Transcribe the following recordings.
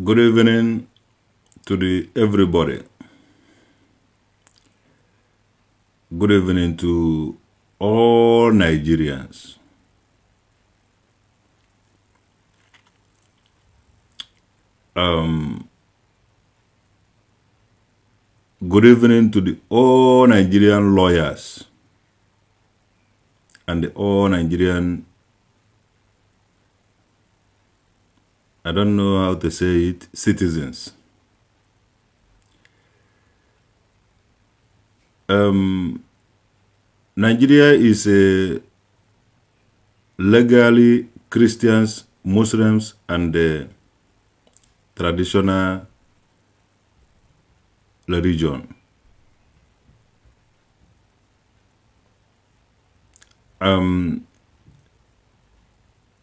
Good evening to everybody. Good evening to all Nigerians. Good evening to all Nigerian lawyers and all Nigerian, I don't know how to say it, citizens. Nigeria is a legally Christians, Muslims, and traditional religion.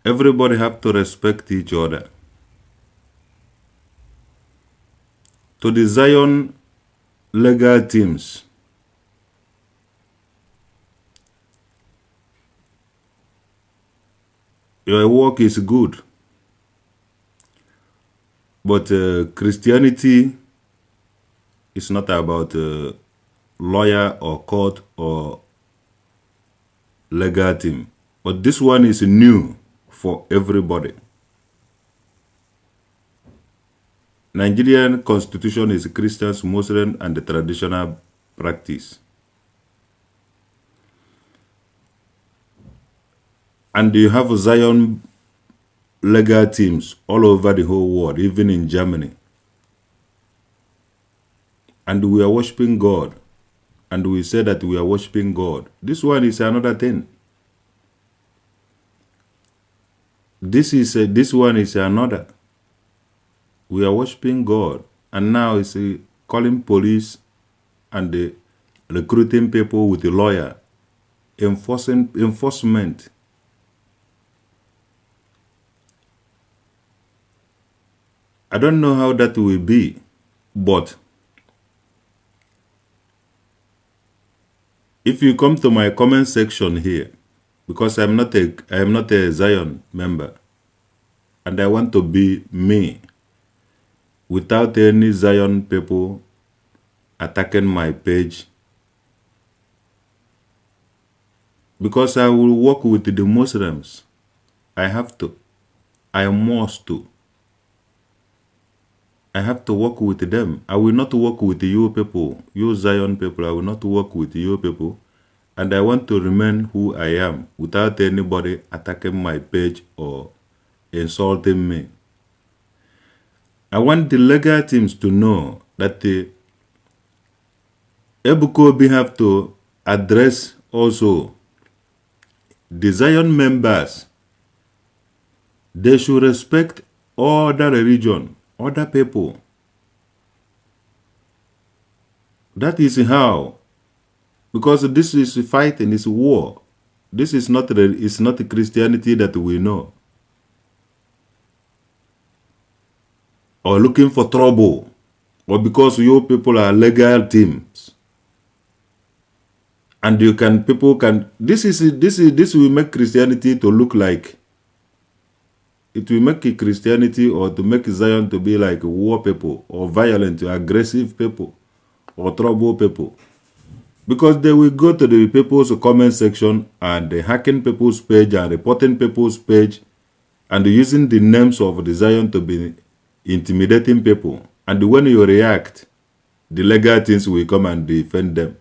Everybody have to respect each other. To the Zion legal teams, your work is good, but Christianity is not about lawyer or court or legal team. But this one is new for everybody. Nigerian constitution is Christians, Muslim, and the traditional practice. And you have Zion legal teams all over the whole world, even in Germany. And we are worshiping God. And we say that we are worshiping God. This one is another thing. This one is another. We are worshiping God. And now it's calling police and recruiting people with a lawyer. Enforcement. I don't know how that will be, but if you come to my comment section here, because I am not a Zion member, and I want to be me, without any Zion people attacking my page, because I will work with the Muslims. I have to. I must to. I have to work with them. I will not work with you people, you Zion people. I will not work with you people. And I want to remain who I am without anybody attacking my page or insulting me. I want the legal teams to know that the Ebuka Obi have to address also the Zion members. They should respect other religion, other people. That is how, because this is fighting, it's war. This is not the Christianity that we know. Or looking for trouble, or because you people are legal teams, and people can. This will make Christianity to look like. It will make Christianity or to make Zion to be like war people or violent, aggressive people or trouble people. Because they will go to the people's comment section and hacking people's page and reporting people's page and using the names of the Zion to be intimidating people. And when you react, the legal teams will come and defend them.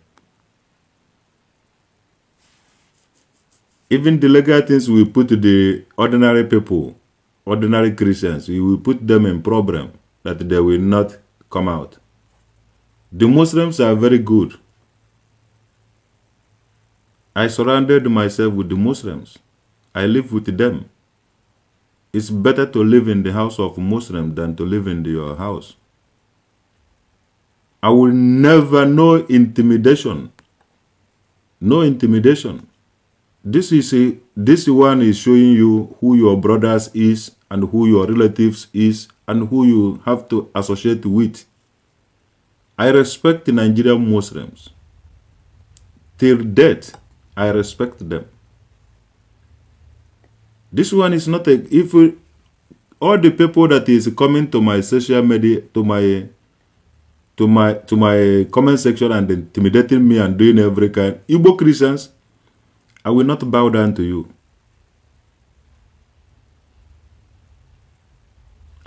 Even the legal teams will put the ordinary people, ordinary Christians, we will put them in problem that they will not come out. The Muslims are very good. I surrounded myself with the Muslims. I live with them. It's better to live in the house of Muslim than to live in your house. I will never know intimidation. No intimidation. This one is showing you who your brothers is and who your relatives is and who you have to associate with. I respect the Nigerian Muslims. Till death, I respect them. This one is not all the people that is coming to my social media, to my comment section and intimidating me and doing every kind, Igbo Christians, I will not bow down to you.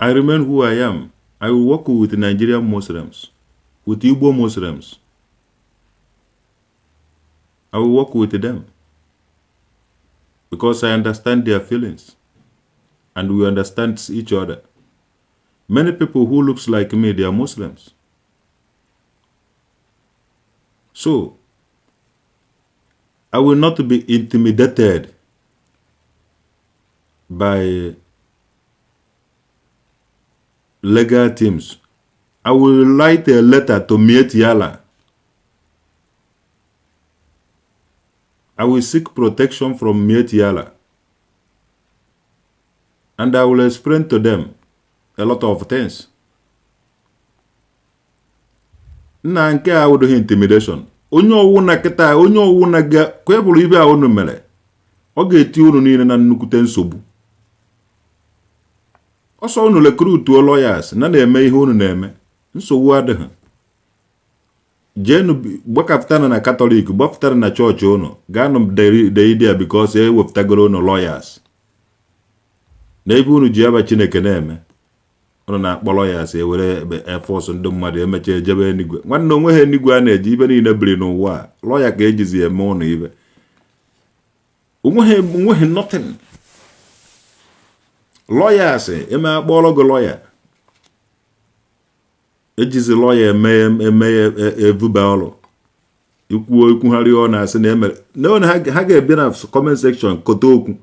I remain who I am. I will work with Nigerian Muslims, with Igbo Muslims. I will work with them because I understand their feelings and we understand each other. Many people who looks like me, they are Muslims. So, I will not be intimidated by legal teams. I will write a letter to Miet Yala. I will seek protection from Miet Yala. And I will explain to them a lot of things. Na nke a wudo intimidation. Onye owu na kita, onye owu na ga kwebulu ibe a unu mere. Ọ ga-eti unu niile na nnukute nsogbu. Ọsọ unu recruit lawyers na na-eme ihe unu na-eme. Nsogbu adịghị. Jenu gbakapụtana na Catholic, gbapụtana na church unu. Gaanụ the idea because e wepụtagoro unu lawyers. Na ebe unu ji aba Chineke na-eme. Unu na-akpọ lawyers ewere force ndị mmadụ emecha ejebe enigwe. Nwanne onwe ha enigwe a na-eji ibe niile biri n'ụwa. Lawyer ka ejizi eme unu ibe. Onwe nothing. Lawyers eme akpọrọ go lawyer. Ejizi lawyer eme evuba ọrụ. Ikwugharị ọ na-asị na emere. Na ha ga-ebịa na comment section kote okwu.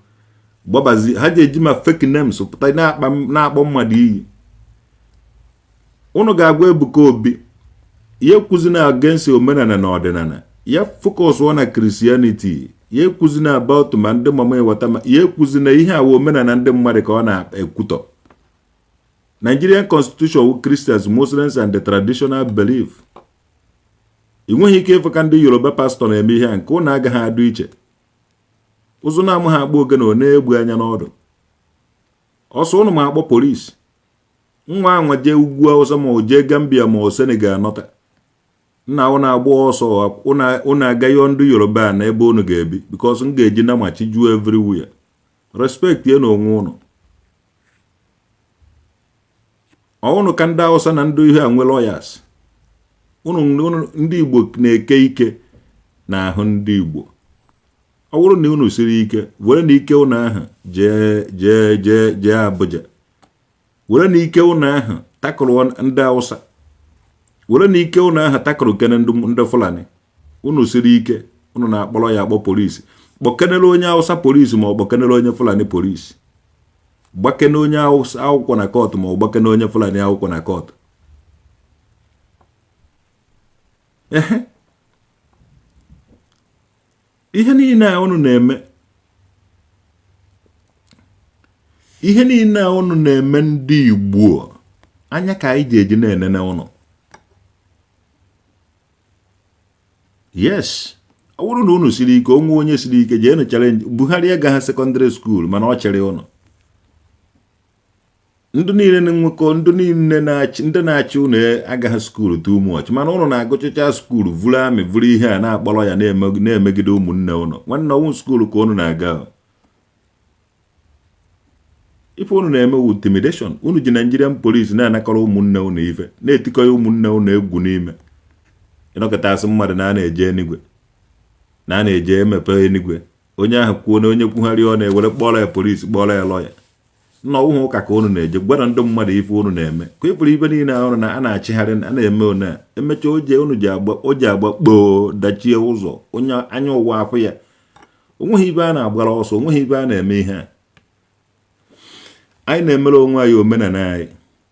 Gbabazi ha ga-eji ma fake names pụta na-akpọ mmadụ iyi. Unu ga-agwa Ebuka Obi ya kwuzina against omenala na ọdịnala. Ya focus on Christianity. Ya kwuzina about ma ndị mama ewata ma ya kwuzina ihe awo omenala ndị mmadụ ka ọ na-ekwutọ. Nigerian constitution with Christians, Muslims and the traditional belief. Inweghị ike ịfụ ka ndị Yoruba pastor na-eme ihe nke ụna agaghị adụ iche. Ụzụ na-amụ ha agba oge na ọ na-egbu anya n'ọdụ. Ọsọ ụnụ ma akpọ polisi. Nwa anwa jee ugwu Hausa ma o jee Gambia ma o Senegal nọta. Nna ụnụ agba ọsọ ụnụ agaghị ndị Yoruba na ebe ụnụ ga-ebi because m ga-eji na machi juo everywhere. Respect ye na onwe ụnụ. Ọnụ ka ndị Hausa na ndị ihe a nwe lawyers. Ụnụ ndị Igbo na-eke ike na ahụ ndị Igbo. Ọ bụrụ na unu siri ike, were na ike unu ahụ jee Abuja. Were na ike unu ahụ takụrụ ndị Hausa. Were na ike unu ahụ takụrụ kene ndị Fulani. Unu siri ike, unu na-akpọrọ ya akpọ polisi. Kpọkenere onye Hausa polisi ma ọ kpọkenere onye Fulani polisi. Gbakene onye Hausa akwụkwọ na court ma ọ gbakene onye Fulani akwụkwọ na court. Ihe niile a unu na-eme. Ihe niile a unu na-eme ndị Igbo. Anya ka anyị ji eji na-enene unu. Yes. Ọ bụrụ na unu siri ike, onwe onye siri ike jee na challenge. Buhari agaghị secondary school mana ọ chere unu. Ndị niile na-enwekọ, ndị niile ndị na-achị unu agaghị school too much. Mana unu na-agụchacha school vụrụ amị vụrụ ihe a na-akpọrọ ya na-emegide ụmụnne unu. Nwanne ọnwụ school ka unu na-aga. Ife unu na-eme wu intimidation. Unu ji Nigerian police na-anakọrọ ụmụnne unu ife. Na-etikọ ụmụnne unu egwu n'ime. Ịnọkọta asị mmadụ na a na-eje enigwe. Na a na-eje emepe enigwe. Onye ahụ kwuo na onye kwugharị ọ na-ewere kpọrọ ya police kpọrọ ya lawyer. Nna ụhụ ụka ka unu na-eje gwara ndị mmadụ ife unu na-eme ka ịpụrụ ibe niile ahụ na a na-achịgharị a na-eme one emecha oje unu ji agba kpoo dachie ụzọ onye anya ụwa afọ ya onweghị ibe a na-agbara ọsọ onweghị ibe a na-eme ihe a anyị na-emere onwe anyị omenala anyị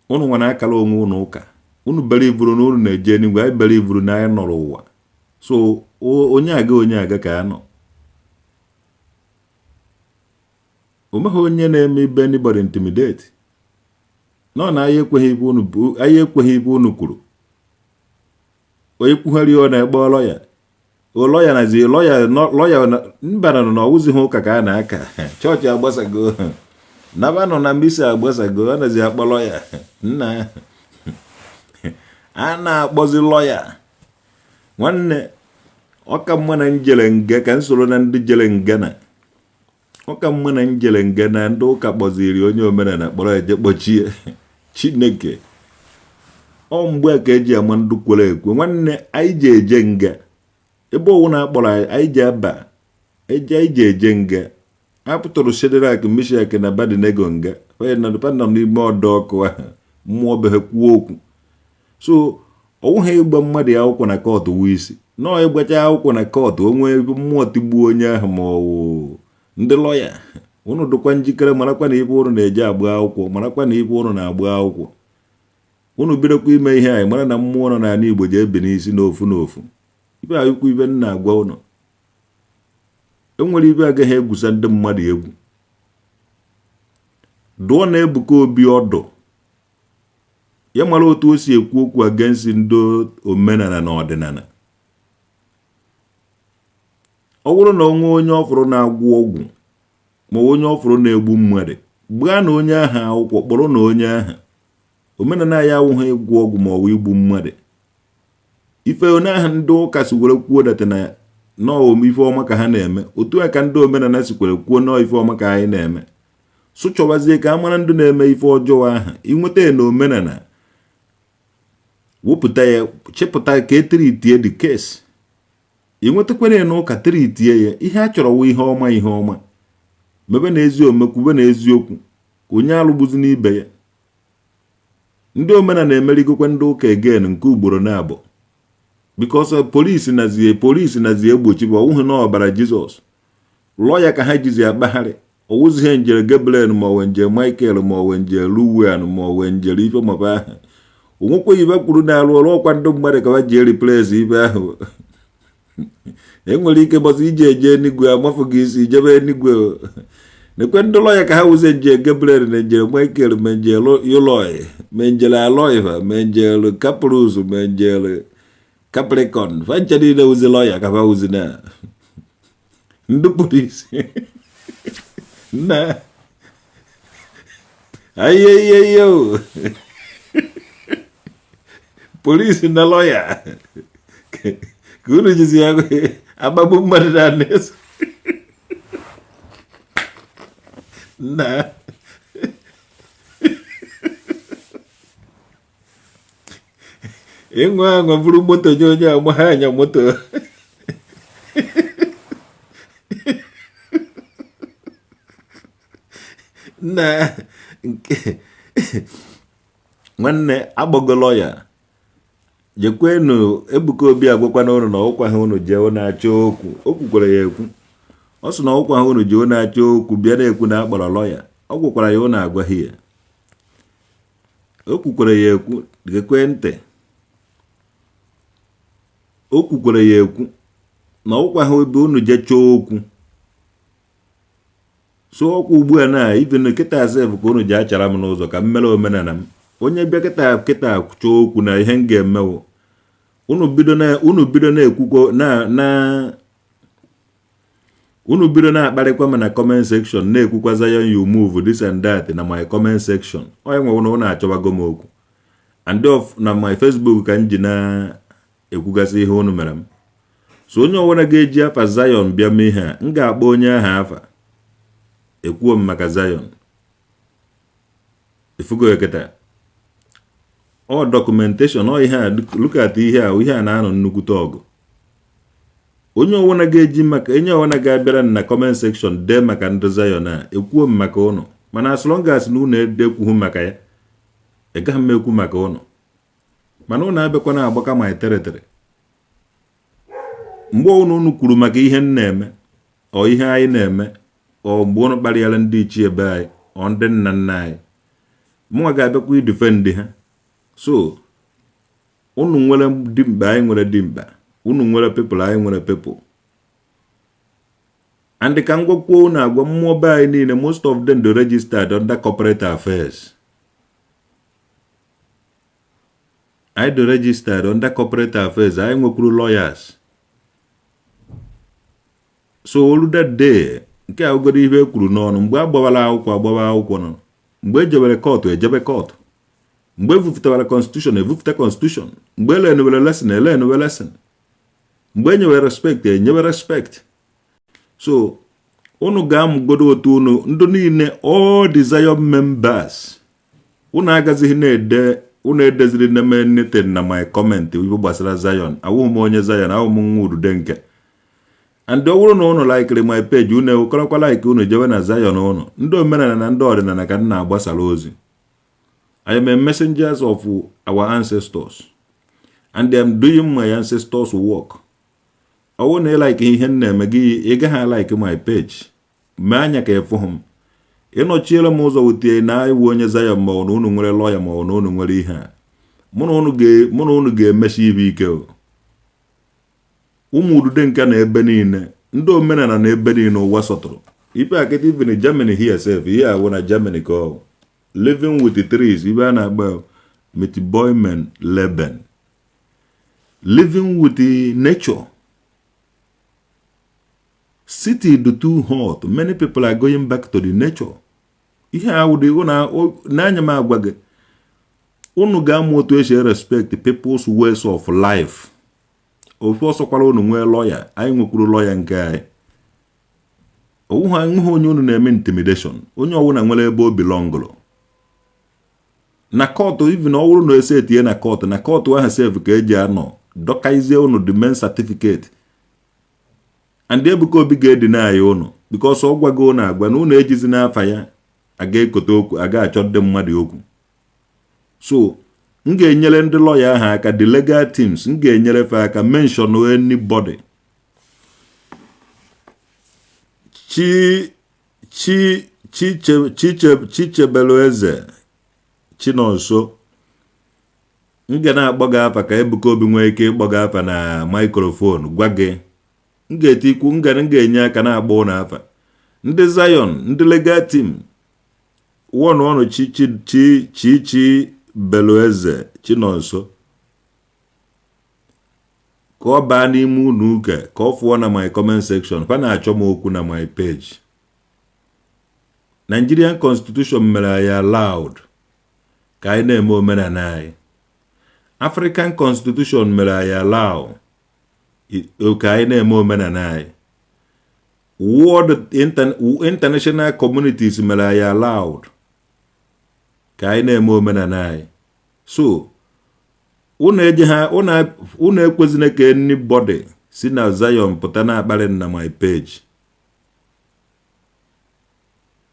unu nwa na-akara onwe unu ụka unu bere ivuru na unu na-eje n'igwe anyị bere ivuru na anyị nọrọ ụwa so onye aga ka anọ Omeghị onye na-eme ibe anybody intimidate. No na anyị ekweghị ibe unu kwuru. Onye kwugharị ọ na-egbe lawyer. O lawyer na zi lawyer mbara na ọwụzighị ụka ka a na-aka. Chọọchị agbasago. Nabano na mbisa agbasago anazi akpọ lawyer. Nna ana akpọzi lawyer. Nwanne ọka mma na njele nga ka nsoro na ndị jele nga na. Ọka mma na njele nga na ndị ụka kpọziri onye omenala kpọrọ eje kpọchie Chineke. Ọ mgbe ka eji ama ndụ kwere ekwe. Nwanne anyị je eje nga. Ebe owu na akpọrọ anyị je aba. Anyị je eje nga. Apụtụrụ Shedrak, Mishak na Abednego nga. Onye na dụpanọ n'ime ọdọ ọkụ ahụ. Mmụọ behe kwuo okwu. So ọwụghị ịgba mmadụ akwụkwọ na kọọtụ wụ isi. Nọọ ịgbacha akwụkwọ na kọọtụ onwe mmụọ tigbuo onye ahụ ma ọwụ ndị lọya. Unu dụkwa njikere marakwa na ibe unu na-eje agba akwụkwọ, marakwa na ibe unu na-agba akwụkwọ. Unu bidokwa ime ihe anyị mara na mmụọ nọ n'ala Igbo ji ebe n'isi n'ofu n'ofu. Ibe ayụkwa ibe nna agwa unu. Enwere ibe agaghị egwusa ndị mmadụ egwu. Dụọ na Ebuka Obi ọdụ. Ya mara otu o si ekwu okwu against ndị omenala na ọdịnala. Ọ bụrụ na onye ọfụrụ na-agwụ ọgwụ ma onye ọfụrụ na-egbu mmadụ, gbaa na onye ahụ akwụkwọ kpọrọ na onye ahụ. Omenala ya awụghị ịgwụ ọgwụ ma ọ bụ igbu mmadụ. Ife onye ahụ ndị ụka si were kwuo data na nọọ ife ọma ka ha na-eme, otu a ka ndị omenala si kwere kwuo nọọ ife ọma ka anyị na-eme. Sụchọwazie ka a mara ndị na-eme ife ọjọọ ahụ. Inweta ya na omenala wepụta ya chepụta ka etiritie the case. Inwetakwere ya na ụka tiritie ya. Ihe a chọrọ wụ ihe ọma ihe ọma. Mebe na ezi omekwube na eziokwu ka onye alụgbuzi n'ibe ya. Ndị omenala na-emerigokwa ndị ụka again nke ugboro na-abụ. Because polisi nazie egbochi bụ ọwụghị na ọbara Jizọs. Lọya ka ha jizi akpagharị. Ọwụzihe njere Gabriel ma ọwe nje Michael ma ọwe nje Luwian ma ọwe njere ife maba ahụ. Onwekwe ibe kwuru na-alụ ọrụ ọkwa ndị mmadụ ka ha ji replace ibe ahụ. Enwere ike bọsị ije eje enigwe amafụ gị isi jebe enigwe. Nekwe ndị lọya ka ha wuze nje Gabriel na njere Michael ma njere Yoloi ma njere Aloiva ma njere Capruz ma njere Capricorn. Fancha niile wuze lọya ka ha wuze na ndị polisi. Na ayeyeyo polisi na lọya ka unu jizi ya agbagbu mmadụ na neso. Na enwe anwa buru moto nye onye amagha anya moto. Na nwanne agbago lọya. Jekwenu Ebuka Obi agwakwana unu na ọkwa ha unu jee na-achọ okwu. O kwukwara ya ekwu. Ọ sị na ọkwa ha unu jee na-achọ okwu bịa na-ekwu na akpọrọ lọya. Ọ gwụkwara ya unu agwaghị ya. O kwukwara ya ekwu gekwe ntị. O kwukwara ya ekwu na ọkwa ha ebe unu jee chọọ okwu. So ọkwa ugbu a na even kịta asef ka unu ji achara m n'ụzọ ka m mere omenala m. Onye bịa kịta chọọ okwu na ihe m ga-emewo. Unu bido na-ekwukwo unu bido na-akparịkwa m na comment section na-ekwukwa Zion you move this and that na my comment section. Onye nwe unu achọwago m okwu. And na my Facebook ka m ji na-ekwugasị ihe unu mere m. So onye ọwụna ga-eji afa Zion bịa mee ihe a, m ga-akpọ onye ahụ afa. Ekwuo m maka Zion. Ifugo eketa. All documentation, all ihe a, look at ihe a na-anọ nnukwute ọgụ. Onye ọwụna ga-eji maka onye ọwụna ga-abịara na comment section dee maka ndị Zion a, ekwuo m maka ụnụ. Mana as long as na unu edekwughị maka ya, egaghị m ekwu maka ụnụ. Mana unu abịakwa na-agbaka my territory. Mgbe unu kwuru maka ihe m na-eme, ọ ihe anyị na-eme, ọ mgbe unu kparịara ndị ichie be anyị, ọ ndị nna nna anyị, mụnwa ga-abịakwa idefend ha. So unu nwere dimkpa, anyị nwere dimkpa. Unu nwere people, anyị nwere people. And ka ngwakwo unu agwa mmụọ be anyị niile, most of them they registered under corporate affairs. I do registered under corporate affairs. I nwekwuru lawyers. So all that day, nke a ugodi ibe kwuru n'ọnụ mgbe agbawala akwụkwọ nọ mgbe ejebere kọtụ ejebe kọtụ mgbe evufutawara constitution evufute constitution mgbe elenwere lesson mgbe enyewe respect enyewe respect. So unu ga-amụgodo otu unu ndị niile all the Zion members unu agazighị na-ede unu edeziri neme neten na my comment ibu gbasara Zion awụghị m onye Zion awụghị m nwa udude nke and ọ bụrụ na unu likere my page unu ewekọrọkwa like unu jewe na Zion unu ndị omenala na ndị ọdịnala ka nna agbasara ozi. I am a messenger of our ancestors and I am doing my ancestors work. I want to like ihe na-eme gị ị gaghị like my page mee anya ka efu hụ m ịnọchiela m ụzọ wutie na iwu onye Zion ma ọ na unu nwere lawyer ma ọ na unu nwere ihe a mụ na unu ga-emechi ibe ike ụmụ udude nke na ebe niile ndị omenala na ebe niile ụwa sọtụrụ ipe akịta even Germany here self ihe awụ na Germany ka ọ living with the trees ibe a na-agba mit Bäumen leben living with the nature. City do too hot. Many people are going back to the nature. Ihe awụdị n'anya m agwa gị unu ga-amụ otu esi respect people's ways of life. Ofu ọsọkwara unu nwee lawyer anyị nwekwuru lawyer nke anyị onwe onye unu na-eme intimidation onye ọwụna nwere ebe o belongụrụ na kọtụ even ọwụrụ na ese etinye na kọtụ ahụ sef ka eji anọ dọkaizie unu the main certificate and Ebuka Obi ga-edina ya unu because ọ gwago unu agwa na unu ejizi n'afa ya aga ekote okwu aga achọ ndị mmadụ okwu. So m ga-enyere ndị lawyer ahụ aka the legal teams m ga-enyere fa aka mention anybody Chichebelu eze Chinonso m ga na-akpọga afa ka Ebuka Obi nwee ike ịkpọga afa na microphone gwa gị m ga-etikwu m ga-enye aka na-agba ụlọ afa ndị Zion ndị legal team ọnụ Chichebelu eze Chinonso ka ọ baa n'ime unu ụka ka ọ fụọ na my comment section fa na-achọ m okwu na my page. Nigerian constitution mere ya allowed ka anyị na-eme omenala anyị. African constitution mere ya allow ka anyị na-eme omenala anyị. World international communities mere ya allowed ka anyị na-eme omenala anyị. So unu ekwezina ka anybody si na Zion pụta na-akparị na my page.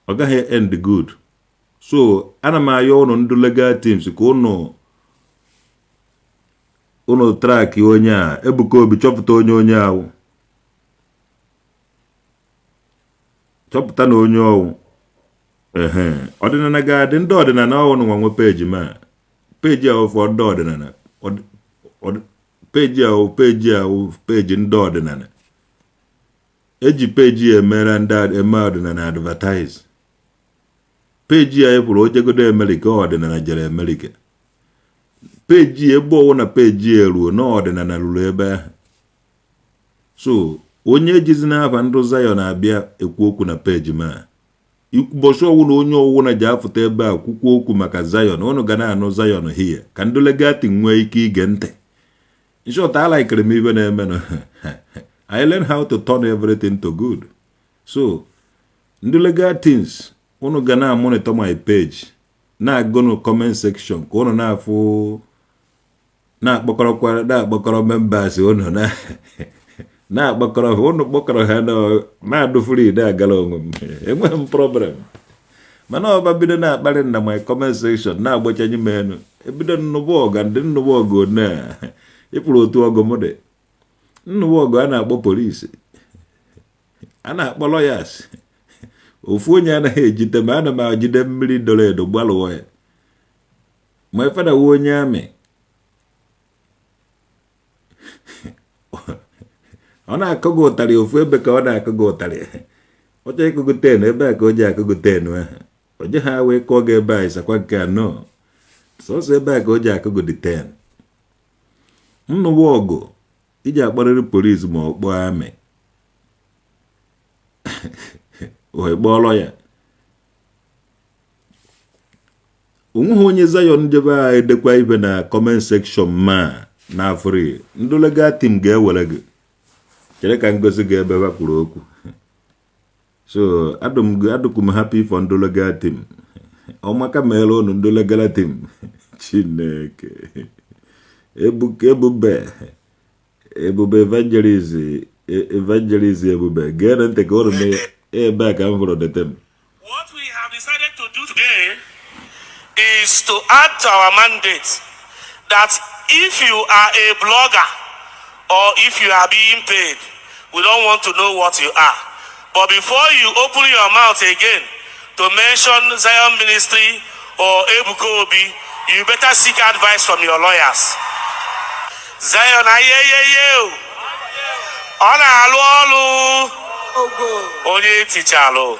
Ọ gaghị end good. So ana m ayọ unu ndị legal teams ka unu track onye a Ebuka Obi chọpụta onye ahụ chọpụta na onye ọwụ ọdịnala ga-adị ndị ọdịnala ọwụ nwa nwe page ma page ahụ fọ ndị ọdịnala page ahụ page ndị ọdịnala eji page emere ndị eme ọdịnala advertise page ya pụrụ ojegodo America ọdịnala jere America page ebe ọwụ na page eruo na ọdịnala ruru ebe ahụ. So onye ejizi n'afa ndị Zion na-abịa ekwu okwu na page ma ikwubosi ọwụ na onye ọwụ na ji afụta ebe a kwukwu okwu maka Zion unu ga na-anụ Zion here ka ndị legati nwee ike ige ntị. In short, I like m ibe na-eme no I learn how to turn everything to good. So ndị legal things unu ga na-monitor my page na-agụ no comment section ka unu na-afụ na-akpọkọrọ members unu na-akpọkọrọ unu kpọkọrọ ha na-adụ free na-agala onwe m enweghị m problem mana ọba bido na-akparị na my comment section na-agbachanye m enu ebido nnụbụ ọga ndị nnụbụ ọgụ na ịpụrụ otu ọgụ m dị nnụbụ ọgụ a na-akpọ polisi a na-akpọ lawyers ofu onye anaghị ejide ma ana m ejide mmiri doro edo gbalụọ ya ma ifeda wuo onye amị ọ na-akụgo ụtarị ofu ebe ka ọ na-akụgo ụtarị ọ chọrọ ịkụgo 10 ebe a ka o ji akụgo 10 ahụ o je ha wee kụọ gị ebe a ịsakwa nke anọ sọsọ ebe a ka o ji akụgo dị 10. Nnụwa ọgụ iji akparịrị polisi ma ọ kpọọ amị ohe kpọrọ ya onwe onye Zion jebe a edekwa ibe na comment section ma na free ndolega team ga-ewere gị chere ka ngozi ga-ebe kwuru okwu so adukum happy for ndolega team ọmaka mere unu ndolega team Chineke ebube evangelist Ebube gere ntị ka unu ebe ka m hụrụ the team. What we have decided to do today is to add to our mandate that if you are a blogger or if you are being paid, we don't want to know what you are. But before you open your mouth again to mention Zion Ministry or Ebuka Obi, you better seek advice from your lawyers. Zion, Ona alu onye tichalo.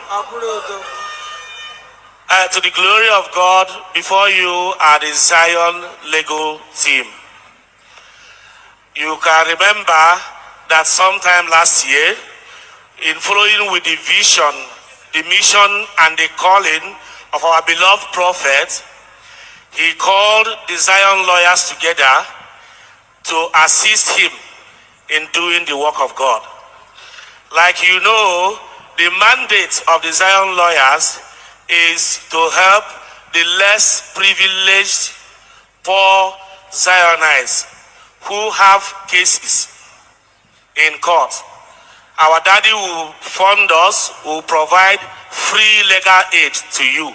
To the glory of God, before you are the Zion legal team. You can remember that sometime last year, in following with the vision, the mission, and the calling of our beloved prophet, he called the Zion lawyers together to assist him in doing the work of God. Like you know, the mandate of the Zion lawyers is to help the less privileged poor Zionites who have cases in court. Our daddy will fund us, will provide free legal aid to you.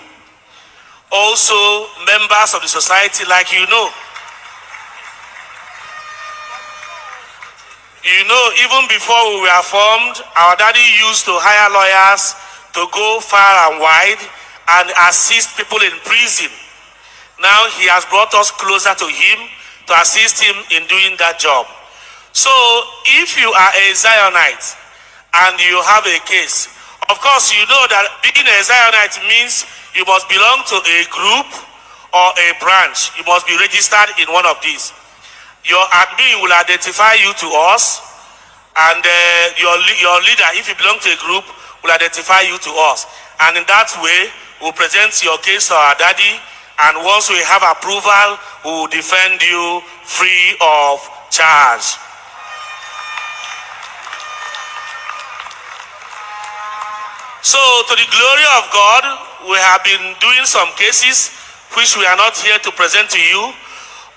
Also, members of the society, like you know, even before we were formed, our daddy used to hire lawyers to go far and wide and assist people in prison. Now he has brought us closer to him to assist him in doing that job. So if you are a Zionite and you have a case, of course you know that being a Zionite means you must belong to a group or a branch. You must be registered in one of these. Your admin will identify you to us, and your leader, if you belong to a group, will identify you to us. And in that way, we'll present your case to our daddy, and once we have approval, we will defend you free of charge. So, to the glory of God, we have been doing some cases which we are not here to present to you,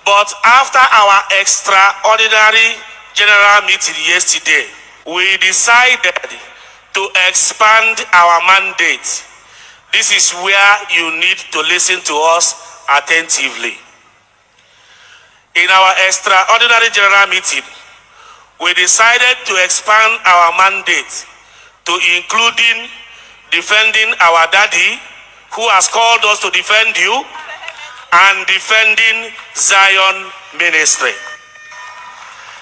but after our extraordinary general meeting yesterday, we decided to expand our mandate. This is where you need to listen to us attentively. In our extraordinary general meeting, we decided to expand our mandate to including defending our daddy, who has called us to defend you, and defending Zion ministry.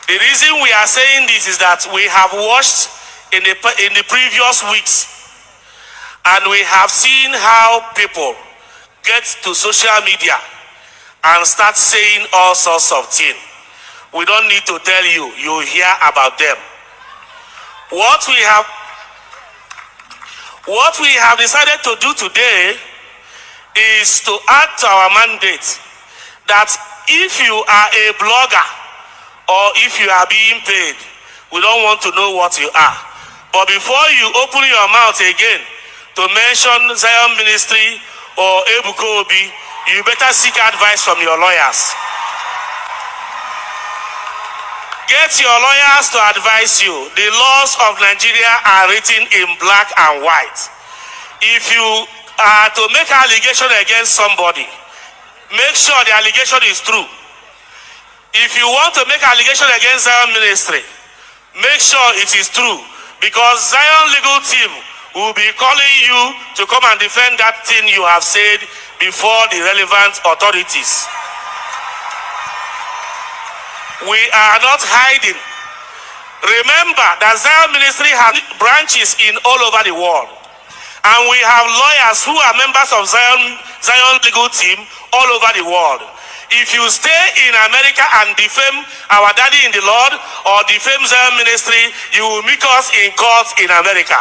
The reason we are saying this is that we have watched in the previous weeks, and we have seen how people get to social media and start saying all sorts of things. We don't need to tell you, you hear about them. What we have decided to do today is to add to our mandate that if you are a blogger or if you are being paid, we don't want to know what you are. But before you open your mouth again to mention Zion Ministry or Ebuka Obi, you better seek advice from your lawyers. Get your lawyers to advise you. The laws of Nigeria are written in black and white. If you are to make an allegation against somebody, make sure the allegation is true. If you want to make an allegation against Zion Ministry, make sure it is true, because Zion legal team will be calling you to come and defend that thing you have said before the relevant authorities. We are not hiding. Remember that Zion Ministry has branches in all over the world. And we have lawyers who are members of Zion legal team all over the world. If you stay in America and defame our daddy in the Lord or defame Zion Ministry, you will meet us in court in America.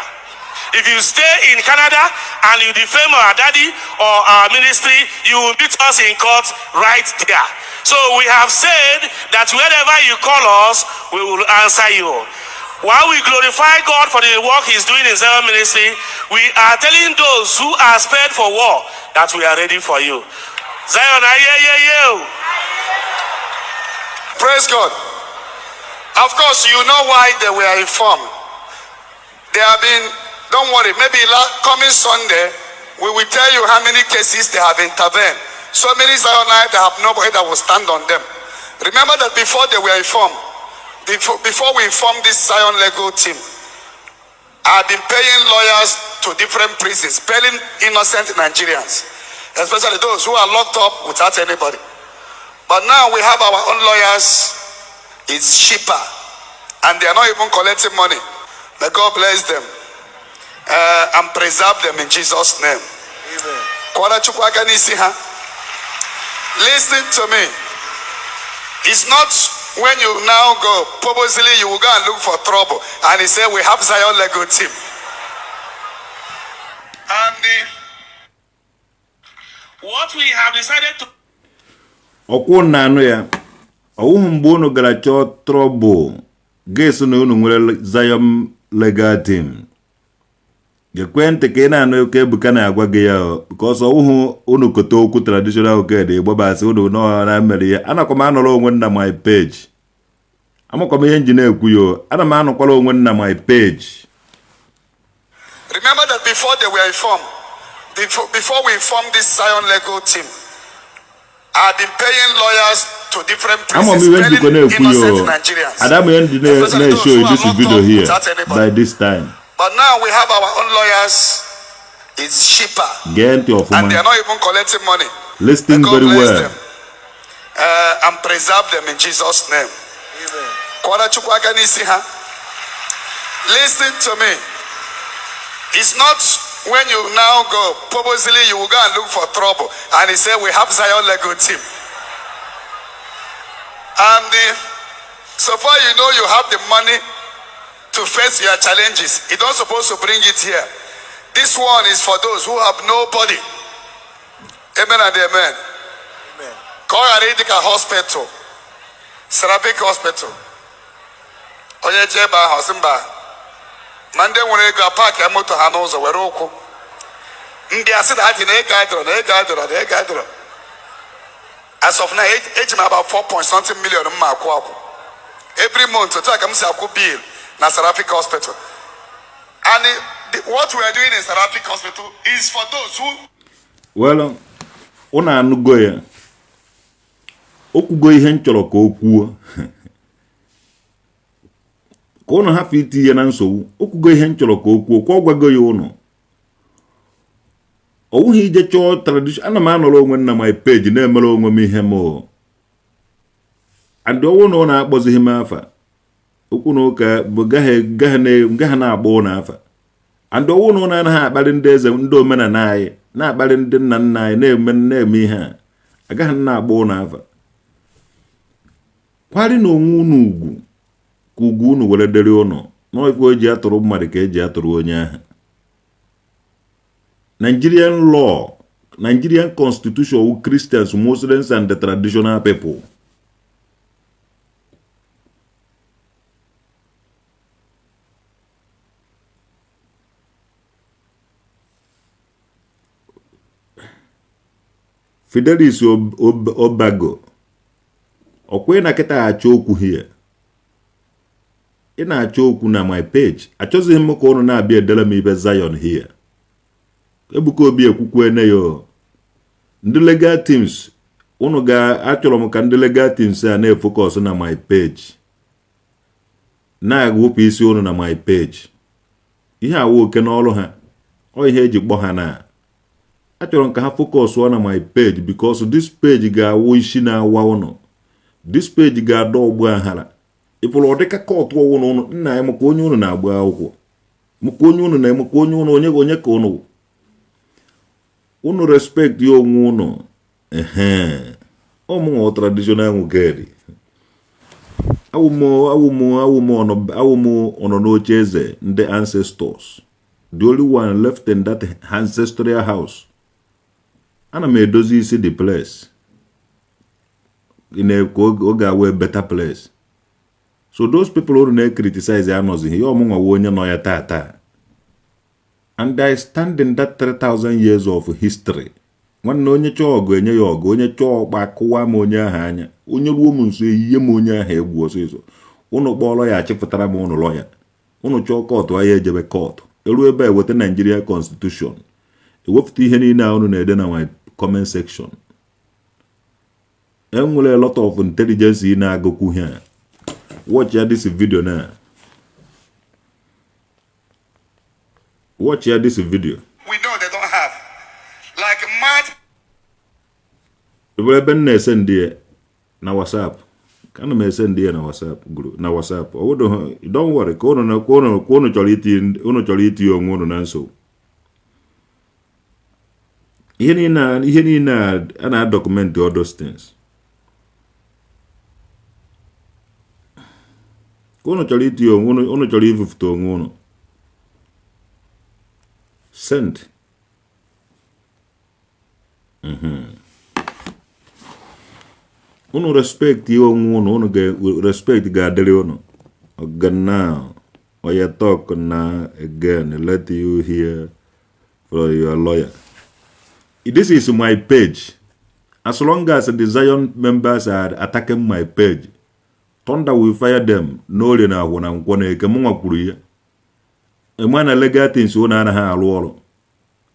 If you stay in Canada and you defame our daddy or our ministry, you will meet us in court right there. So we have said that wherever you call us, we will answer you. While we glorify God for the work he's doing in Zion ministry, we are telling those who are spared for war that we are ready for you. Zion, praise God. Of course, you know why they were informed. They have been, don't worry, maybe coming Sunday, we will tell you how many cases they have intervened. So many Zionites that have nobody that will stand on them. Remember that before they were informed, before we formed this Zion legal team, I've been paying lawyers to different prisons, paying innocent Nigerians, especially those who are locked up without anybody. But now we have our own lawyers. It's cheaper, and they are not even collecting money. May God bless them and preserve them in Jesus' name. Amen. Listen to me. It's not when you now go, purposely you will go and look for trouble. And he said, we have Zion Lego team. And what we have decided to... Bono gara chọọ trouble. Guess no nwere Zion legal team. Gekwente ka na anụ ka Ebuka na-agwa gị ya because unu kote okwu traditional okede Igbo basị unu no na mere ya anakwa m anọrọ onwe na my page. Amakwa m ihe nji na-ekwu yo ana m anọkwala onwe na my page. Remember that before they were informed, before we formed this Zion legal team, I've been paying lawyers to different prisons, innocent Nigerians. Adam show you this video here by this time. But now we have our own lawyers. It's cheaper, and they are not even collecting money. Listening very well. Them, and preserve them in Jesus' name. Amen. Listen to me. It's not when you now go, purposely you will go and look for trouble. And he said, we have Zion Lego team. And so far you know you have the money to face your challenges. You don't supposed to bring it here. This one is for those who have nobody. Amen and amen. Amen. Call a hospital. Ceramic hospital. Onye jeba hosimba. Mande nwere go park ya moto ha n'ụzọ were ụkwụ. Ndị asị na adị na ego. As of now, age about 4.something million every month. So I come say bill na Seraphic Hospital. And what we are doing in Seraphic Hospital is for those who. Well, una anugo ya. Okugo ihe nchọrọ ka o kwuo. Ka unu hafụ iti ya na nsogbu. Okugo ihe nchọrọ ka o kwuo. Ka ọ gwago ya unu. Owuhi ije chọọ tradition. Ana m anọrọ onwe na my page na-emere onwe m ihe m. And owu na ọ na-akpọzighị m afa. Okwu na ụka bụ gaha na-agba ụna afa. And owu na ọ na-anaghị akparị ndị eze ndị omenala anyị na-akparị ndị nna nna anyị na-eme ihe a. Agaghị na-agba ụna afa. Kwari na onwe unu ugwu ka ugwu unu were dere ụnọ n'ofe eji atụrụ mmadụ ka eji atụrụ onye ahụ. Nigerian law, Nigerian constitution with Christians, Muslims and the traditional people. Fidelis Obago. Okwe na kita achọ okwu here. Ị na-achọ okwu na my page. Achọzighị m ka unu na-abịa edela m ibe Zion here. Ebuka Obi ekwukwe na yo. Ndị legal teams unu achọrọ m ka ndị legal teams a na-efocus na my page. Na-agwụpụ isi unu na my page. Ihe awo oke n'ọrụ ha. O ihe eji kpọ ha na. Achọrọ m ka ha focus na my page because this page ga-awụ isi na-awa unu. This page ga-adọ ogbu ahara. Ịpụrụ ọdịka court ọwụ n'unu nna ya maka onye unu na-agba akwụkwọ. Maka onye unu na maka onye unu onye ka unu. Unu respect yo onwe unu. Omu traditional ngeri. Awumo ono n'oche eze ndị ancestors. the only one left in that ancestral house. And I made those see the place. In a go a better place. So those people who criticize Amazon, you are tata. And I stand in that 3,000 years of history. When no nyacho go onye cho bakuwa monya hanya. Onye woman say ye monya he was so. Uno bolo ya chifutara mo lawyer. Uno cho court wa ye jebe court. Elu ebe with the Nigeria constitution. E wofti heni na unu na ede na my comment section. A lot of intelligence in Goku here. Watch this video now. Watch this video. We know they don't have. Like mad. We've been send there na WhatsApp. Can I send there na WhatsApp group? Na WhatsApp. Oh, don't worry. Kono choliti ngono nanso. Ihe ni na ana document all those things. Kono choliti ono choli vufto ngono. Send. Uno respect yo ngono, uno respect gadele ono. Now, or you talk now again, let you hear from your lawyer. This is my page. As long as the Zion members are attacking my page, Thunder will fire them. No, they na wana nkwane kemunga kuruya. Emana legatin so na ha alwolo.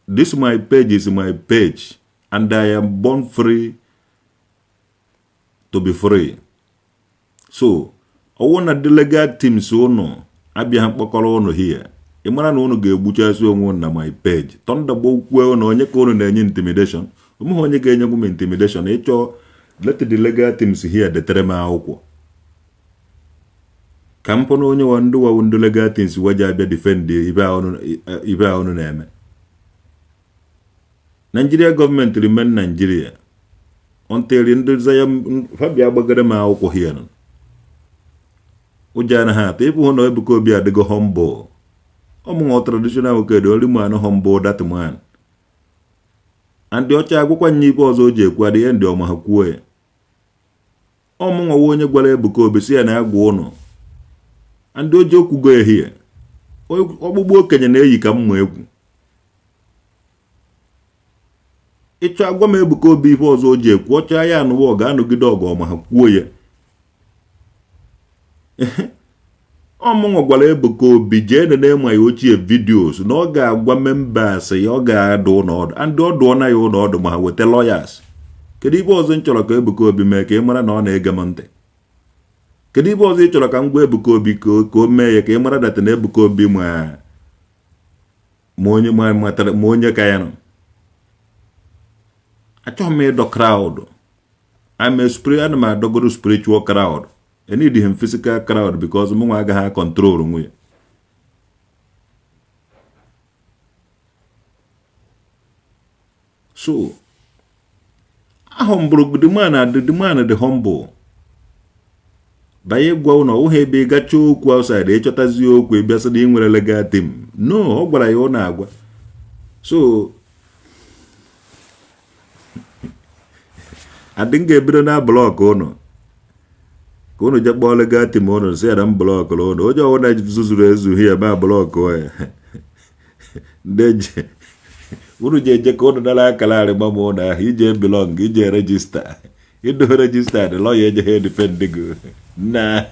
This my page is my page, and I am born free to be free. So, I wanna delegate team so no. Abiyan pokolo no here. Emana no ge bucha so na my page. Thunder bo kwe no onye ko no na intimidation. Umu onye ge enye intimidation. Echo let the delegate teams here determine akwụkwọ. Kampono onye wandu wa legatins waja abia defend ibe onu na-eme. Nigeria government remain Nigeria until ndị Zion fabia gbagara ma akwụkwọ here no. Uja na ha te ibu no Ebuka Obi adịgo humble. Omungo traditional okedo oli man humble that man. And the ocha agwụkwa nyibe ọzọ oje ekwu adị end ọma ha kwuo. Omungo onye gwara Ebuka Obi si ya na agwụ ụnọ. And oje okwugo here. Ogbugbo okenye na-eyi ka mma egwu. Ịchọ agwa m Ebuka Obi ife ọzọ oje ekwu ọcha ya anụwa ọ ga-anụgide ọgụ ọma ha kwuo ya. Omungo gwara Ebuka Obi jee nene ma ya ochie videos na ọ ga-agwa members ya ọ ga-adụ n'ọdụ. And ọdụ na ya n'ọdụ ma ha weta lawyers. Kedu ibe ọzọ nchọrọ ka Ebuka Obi mee ka ị mara na ọ na-ege m ntị? Kedu ibe ọzọ ị chọrọ ka m gwa Ebuka Obi ka o mee ya ka ị mara data na Ebuka Obi ma onye ka ya nọ? Achọghị m ịdọ crowd. I'm a dogoro spiritual crowd. I need him physical crowd because mụ agaghị control onwe ya. So, humble the man the humble. Baye gwa ụnọ uhe ebe gacha okwu outside echọtazi okwu ebe asị na ị nwere legal team. No, ọ gwara ya ọ na-agwa. So, adịghị ebido na blọk ụnọ. Ka ụnụ je kpọọ legal team ụnụ si ya na m blọk ụnụ. Onye ọwụ na zuzuru ezu hie ma blọk ya. Ndeje. Ụnụ je eje ka ụnụ dara akara arịma ma ụnụ ahụ ije belong ije register. You do register the lawyer je defend the go. Nah.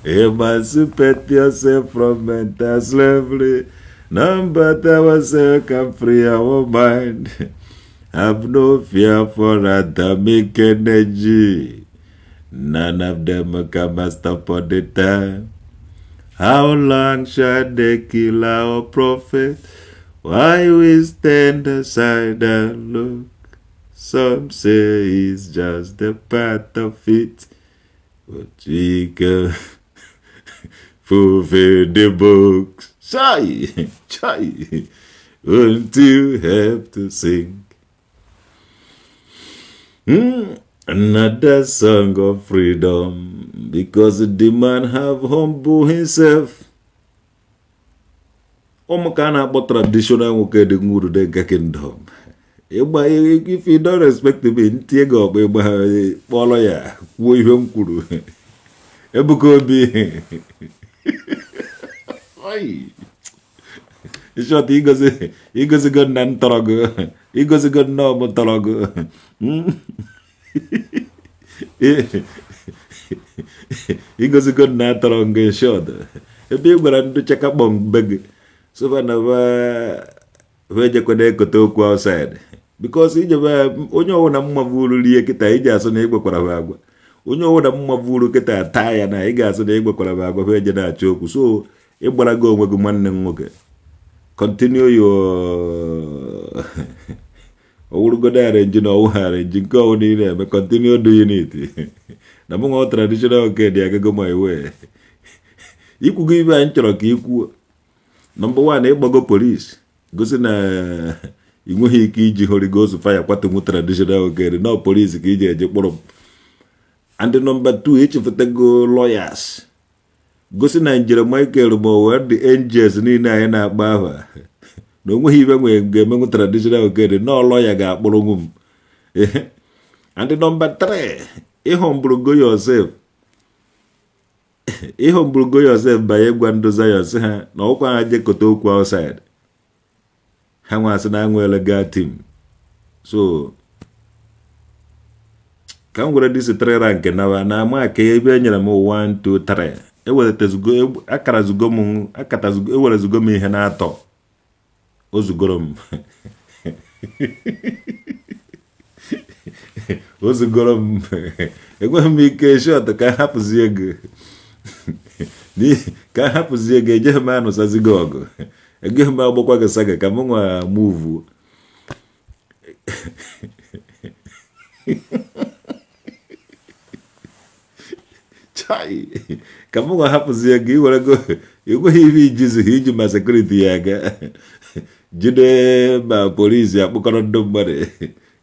Emancipate yourself from mental slavery. None but ourselves can free our mind. Have no fear for atomic energy. None of them can master for the time. How long shall they kill our prophet? Why we stand aside and look? Some say it's just a part of it, but we can fulfill the books. Chai, won't you have to sing? Another song of freedom Because the man have humble himself. Omokana about traditional woke the nguru de kingdom. If you don't respect me, take up a follow ya. We home kuru. Ebuka Obi. In short, he goes a good nantorogo. He goes a good normal torogo. He goes a good natarong in short. A big one to check up on beg. So whenever Veja Kotoku outside. Because he never onyo na mavulu liekita ija so na igbo kwara agwa. Onyo na mavulu kita Attire na iga so na igbo kwara agwa Veja na choku. So igbara go onwe gu nwanne nwoke. Continue your Owurugoda arrange na owu arrange nke owu niile me continue doing it. Na mo traditional okay dia go my way. Ikwu go ibe an choro ka ikwu. Number 1 igbago police. Gosi na inweghị ike iji Holy Ghost fire kwatu traditional okay no police ka ije eje kpọrọ. And number 2 echefutago lawyers. Gosi na njere Michael mo where the angels niile anyị na-agba ahụ. No nweghị ibe ga-emenwu traditional okay no lawyer ga-akpọrọ nwum. And number 3 humble yourself. Humble yourself by egwa ndoza yose ha na ọkwa ha jekọta okwu outside. Ha nwasị na nwere ga team. So ka m gwere disi 3 rank na ama ka ebe enyere m 1 2 3 eweletazugo akara zugo m akatazugo ewelezugo m ihe na atọ ozugoro m ozugoro m enweghị m ike short ka hapụzie ego ka hapụzie ego ejeghị m anụsazigo ọgụ egeghị m agbakwa gị saga ka m nwa move chai ka m nwa hapụzie ego iwere go enweghị ihe ijizi iji ma sekuriti ya aga jide ma polisi akpụkọrọ ndị mmadụ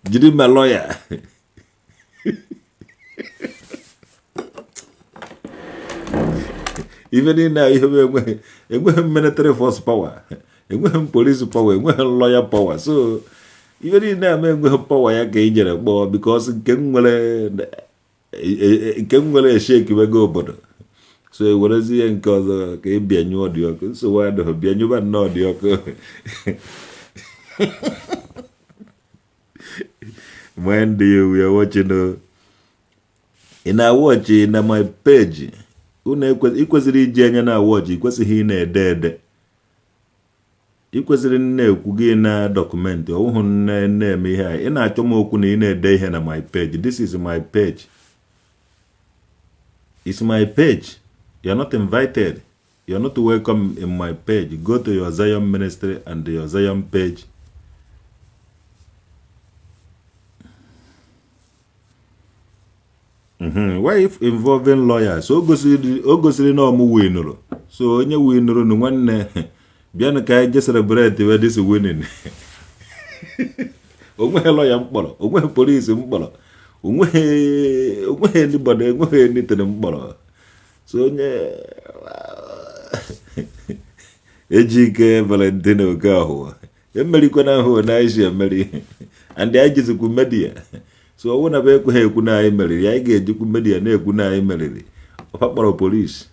jide ma lawyer. Even in now, you have military force power, police power, lawyer power. So, even in now, we have power because it can shake you go, but so what is the cause of be a new audio? So, why do be a new one? No, when we are watching in our watch in my page. Ikwesịrị iji anya na watch ikwesịghị na-ede ikwesịrị na-ekwu gị na document ọhụhụ na-eme ihe a ị na-achọ m okwu na ị na-ede ihe na my page. This is my page. It's my page. You're not invited. You're not welcome in my page. Go to your Zion ministry and your Zion page. Why if involving lawyers? O gosiri na ọmụ winụrụ. So onye winụrụ na nwanne bịa na ka anyị je celebrate where this winning. Onweghị lawyer mkpọrọ, onweghị police mkpọrọ, onweghị anybody, onweghị anything mkpọrọ. So onye Ejike Valentino ka ahụ emerikwana ahụ na Ishi emeri and I jizikwu media. So when I ekwu na anyị meriri anyị ga-ejikwu media na ekwu na anyị meriri ọkpọrọ police.